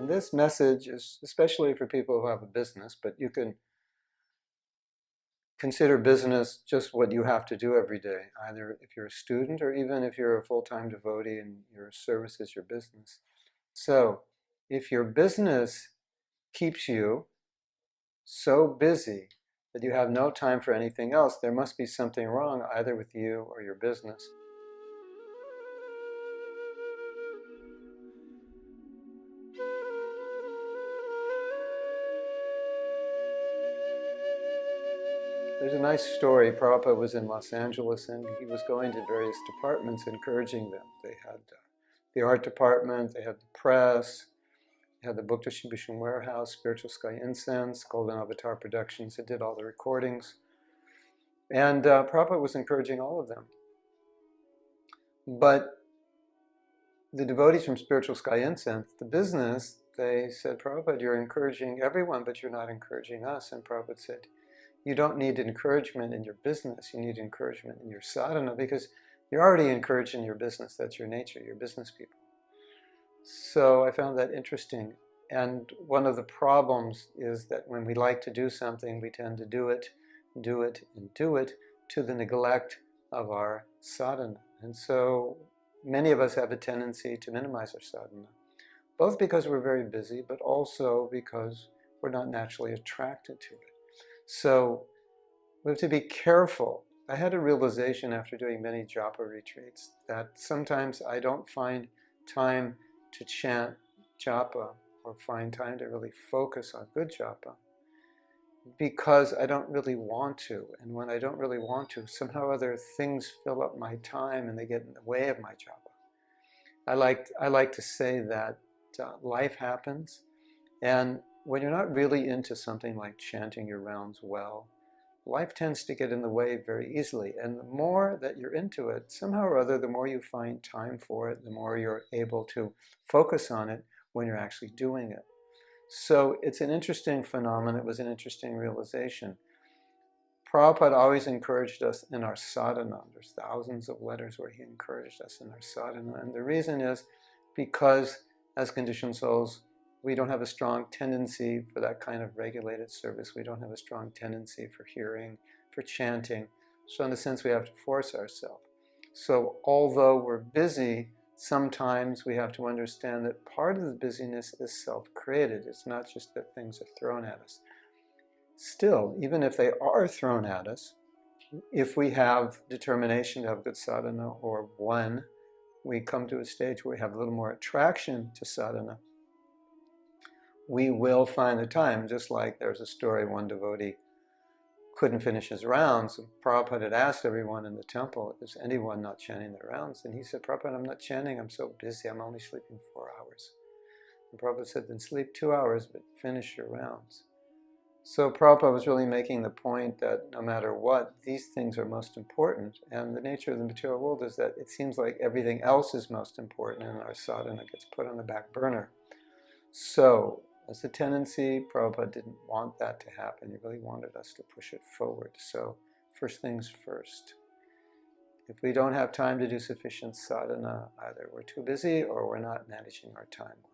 And this message is especially for people who have a business, but you can consider business just what you have to do every day, either if you're a student or even if you're a full-time devotee and your service is your business. So if your business keeps you so busy that you have no time for anything else, there must be something wrong either with you or your business. There's a nice story. Prabhupada was in Los Angeles and he was going to various departments encouraging them. They had the art department, they had the press, they had the book distribution warehouse, Spiritual Sky Incense, Golden Avatar Productions that did all the recordings. And Prabhupada was encouraging all of them. But the devotees from Spiritual Sky Incense, the business, they said, Prabhupada, you're encouraging everyone, but you're not encouraging us. And Prabhupada said, you don't need encouragement in your business, you need encouragement in your sadhana, because you're already encouraged in your business. That's your nature, you're business people. So I found that interesting. And one of the problems is that when we like to do something, we tend to do it, and do it to the neglect of our sadhana. And so many of us have a tendency to minimize our sadhana, both because we're very busy, but also because we're not naturally attracted to it. So we have to be careful. I had a realization after doing many japa retreats that sometimes I don't find time to chant japa or find time to really focus on good japa because I don't really want to. And when I don't really want to, somehow other things fill up my time and they get in the way of my japa. I like to say that life happens, and when you're not really into something like chanting your rounds well, life tends to get in the way very easily. And the more that you're into it, somehow or other, the more you find time for it, the more you're able to focus on it when you're actually doing it. So it's an interesting phenomenon. It was an interesting realization. Prabhupada always encouraged us in our sadhana. There's thousands of letters where he encouraged us in our sadhana. And the reason is because as conditioned souls, we don't have a strong tendency for that kind of regulated service. We don't have a strong tendency for hearing, for chanting. So in a sense, we have to force ourselves. So although we're busy, sometimes we have to understand that part of the busyness is self-created. It's not just that things are thrown at us. Still, even if they are thrown at us, if we have determination to have good sadhana, or one, we come to a stage where we have a little more attraction to sadhana, we will find the time. Just like there's a story, one devotee couldn't finish his rounds, and Prabhupada had asked everyone in the temple, is anyone not chanting their rounds? And he said, Prabhupada, I'm not chanting, I'm so busy, I'm only sleeping 4 hours. And Prabhupada said, then sleep 2 hours, but finish your rounds. So Prabhupada was really making the point that no matter what, these things are most important. And the nature of the material world is that it seems like everything else is most important, and our sadhana gets put on the back burner. So, as a tendency, Prabhupada didn't want that to happen. He really wanted us to push it forward. So, first things first. If we don't have time to do sufficient sadhana, either we're too busy or we're not managing our time well.